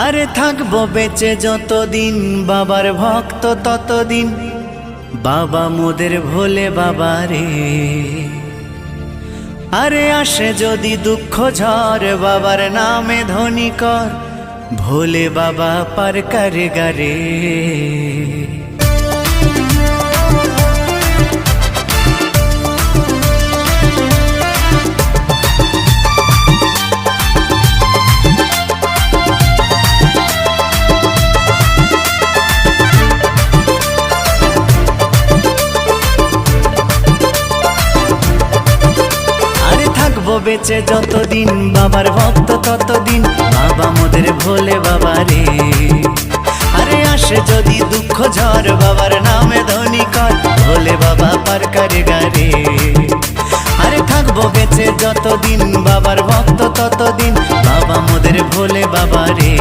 আরে থাকবো বেঁচে যতদিন বাবার ভক্ত ততদিন, বাবা মোদের ভোলে বাবা রে। আরে আসে যদি দুঃখ ঝড় বাবার নামে ধ্বনি কর, ভোলে বাবা পার করে গারে। বেঁচে যতদিন বাবার ভক্ত ততদিন, বাবা মোদের ভোলে বাবা রে। আরে আসে যদি দুঃখ ঝড় বাবার নামে ধ্বনি কর, ভোলে বাবা পার করে গারে। আরে থাকবো বেঁচে যতদিন বাবার ভক্ত ততদিন, বাবা মোদের ভোলে বাবা রে।